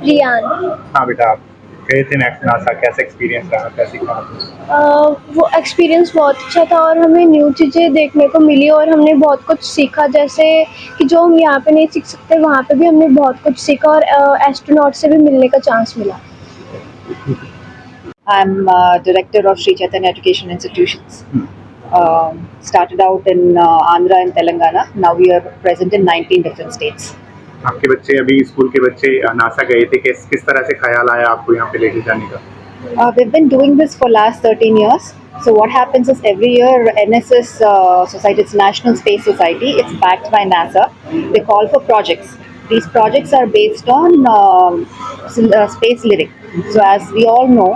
रियान। हाँ बेटा, आप गए थे नेक्स्ट नासा, कैसा एक्सपीरियंस रहा, क्या सीखा आपने? वो एक्सपीरियंस बहुत अच्छा था और हमें न्यू चीज़ें देखने को मिली और हमने बहुत कुछ सीखा, जैसे कि जो हम यहाँ पे नहीं सीख सकते वहाँ पे भी हमने बहुत कुछ सीखा और एस्ट्रोनॉट से भी मिलने का चांस मिला। I'm director of Sri Chaitanya Education Institutions. Started out in Andhra and Telangana. Now we are present in 19 different states. आपके बच्चे अभी स्कूल के बच्चे नासा गए थे, किस तरह से ख्याल आया आपको यहाँ पे लेके जाने का? We've been doing this for last 13 years. So what happens is every year NSS Society, it's National Space Society, it's backed by NASA. They call for projects. These projects are based on space living. So as we all know,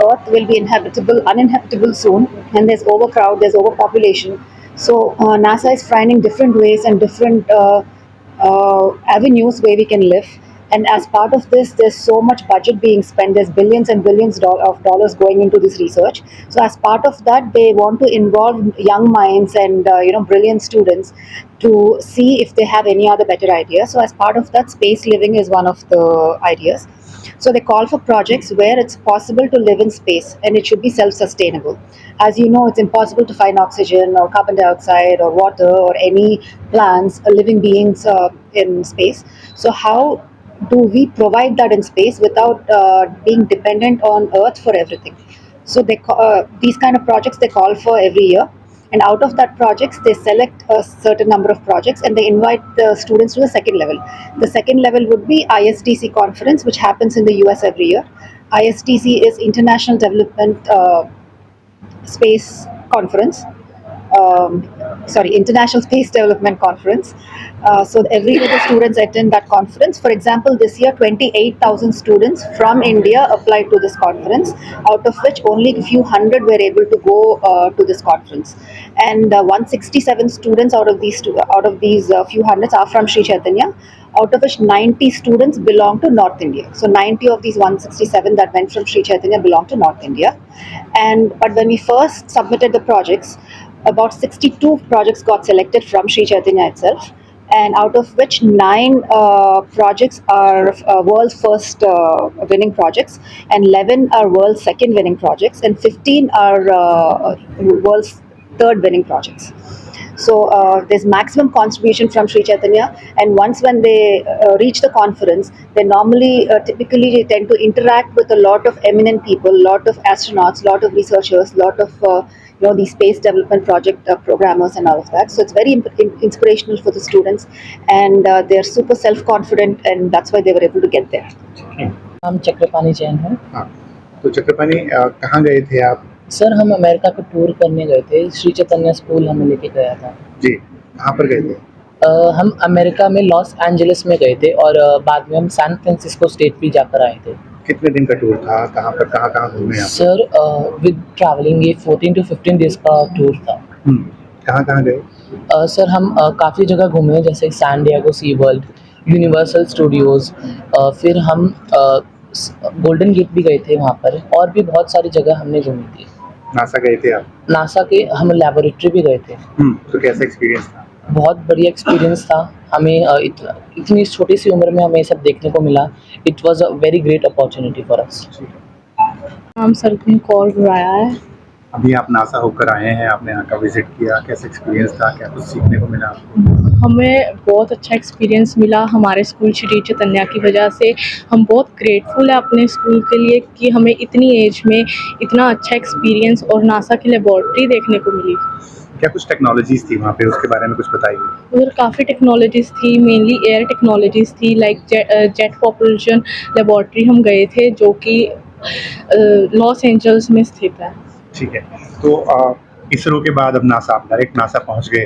Earth will be uninhabitable soon, and there's overcrowd, there's overpopulation. So NASA is finding different ways and different avenues where we can live. And as part of this, there's so much budget being spent. There's billions and billions of dollars going into this research. So as part of that, they want to involve young minds and brilliant students to see if they have any other better ideas. So as part of that, space living is one of the ideas. So they call for projects where it's possible to live in space and it should be self-sustainable. As you know, it's impossible to find oxygen or carbon dioxide or water or any plants, living beings in space. So how do we provide that in space without being dependent on Earth for everything? So these kind of projects they call for every year, and out of that projects they select a certain number of projects and they invite the students to the second level. The second level would be ISTC conference, which happens in the US every year. ISTC is International Development Space Conference. International Space Development Conference. So every year the students attend that conference. For example, this year 28,000 students from India applied to this conference, out of which only a few hundred were able to go to this conference. And 167 students out of these few hundreds are from Sri Chaitanya, out of which 90 students belong to North India. So 90 of these 167 that went from Sri Chaitanya belong to North India. But when we first submitted the projects, about 62 projects got selected from Sri Chaitanya itself, and out of which 9 projects are world's first winning projects, and 11 are world's second winning projects, and 15 are world's third winning projects. So there's maximum contribution from Sri Chaitanya, and once when they reach the conference, they normally typically tend to interact with a lot of eminent people, a lot of astronauts, a lot of researchers, a lot of these space development project programmers and all of that. So it's very inspirational for the students, and they're super self-confident, and that's why they were able to get there. नाम चक्रपाणी जैन है। हाँ, तो चक्रपाणी कहाँ गए थे आप? Sir हम America का टूर करने गए थे, श्री चैतन्य स्कूल हमें लेके गया था। जी, कहाँ पर गए थे? हम अमेरिका में लॉस एंजलिस में गए थे और बाद में हम सैन फ्रांसिस्को स्टेट भी जाकर आए थे। कितने दिन का टूर था, कहाँ पर कहाँ घूमे आप? सर विद ट्रैवलिंग ये 14 to 15 डेज का टूर था। कहाँ गए? सर हम काफ़ी जगह घूमे, जैसे सैन डिएगो सी वर्ल्ड, यूनिवर्सल स्टूडियोज़, फिर हम गोल्डन गेट भी गए थे वहाँ पर, और भी बहुत सारी जगह हमने घूमी थी। नासा गए थे आप? नासा के हम लैबोरेटरी भी गए थे। तो कैसा एक्सपीरियंस था? बहुत बढ़िया एक्सपीरियंस था। हमें इतनी छोटी सी उम्र में हमें सब देखने को मिला। It was a very great opportunity for us. नाम सरगुन कौर बुराया है। अभी आप नासा होकर आए हैं, आपने यहाँ का विजिट किया, कैसा एक्सपीरियंस था, क्या कुछ सीखने को मिला आपको? हमें बहुत अच्छा एक्सपीरियंस मिला हमारे स्कूल श्री चैतन्य की वजह से। हम बहुत ग्रेटफुल है अपने स्कूल के लिए कि हमें इतनी एज में इतना अच्छा एक्सपीरियंस और नासा की लेबॉर्ट्री देखने को मिली। क्या कुछ टेक्नोलॉजीज थी वहाँ पे, उसके बारे में कुछ बताइए। उधर काफ़ी टेक्नोलॉजीज़ थी, मेनली एयर टेक्नोलॉजीज़ थी, लाइक जेट प्रॉपल्शन लेबॉर्ट्री हम गए थे जो कि लॉस एंजल्स में स्थित है। ठीक है, तो इसरो के बाद अब नासा, आप डायरेक्ट नासा पहुँच गए,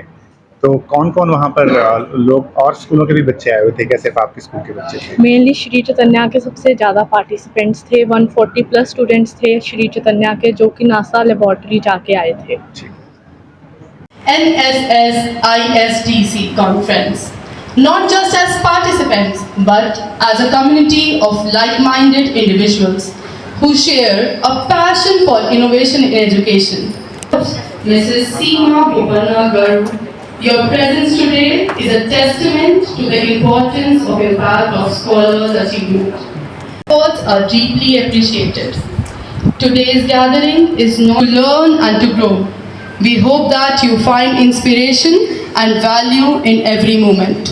तो कौन कौन वहाँ पर लोग और स्कूलों के भी बच्चे आए हुए थे, कैसे आपके स्कूल के बच्चे थे? मेनली श्री चैतन्य के सबसे ज़्यादा पार्टिसिपेंट्स थे, 140+ स्टूडेंट्स थे श्री चैतन्य के जो कि नासा लेबॉर्ट्री जाके आए थे। NSS ISTC conference, not just as participants but as a community of like-minded individuals who share a passion for innovation in education. Mrs. Seema Bhubanar, your presence today is a testament to the importance of your path of scholars achievement. efforts are deeply appreciated. Today's gathering is not to learn and to grow. We hope that you find inspiration and value in every moment.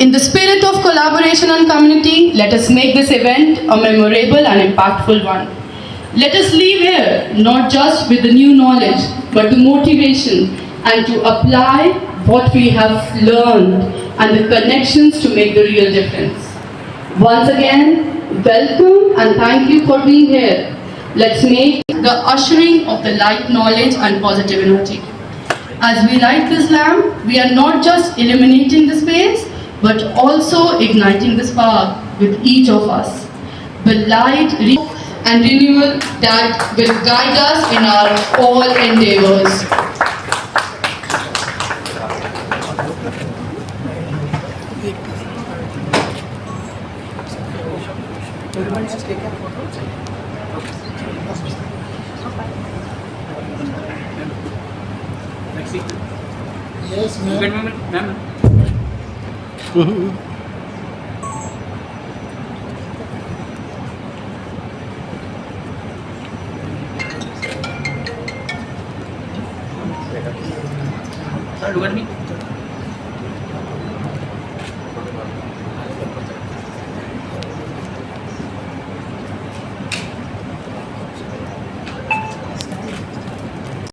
In the spirit of collaboration and community, let us make this event a memorable and impactful one. Let us leave here not just with the new knowledge, but the motivation and to apply what we have learned and the connections to make the real difference. Once again, welcome and thank you for being here. Let's make the ushering of the light knowledge and positive energy. As we light this lamp, we are not just illuminating the space, but also igniting this spark with each of us. The light and renewal that will guide us in our all endeavors. Yes, ma'am. Look at me.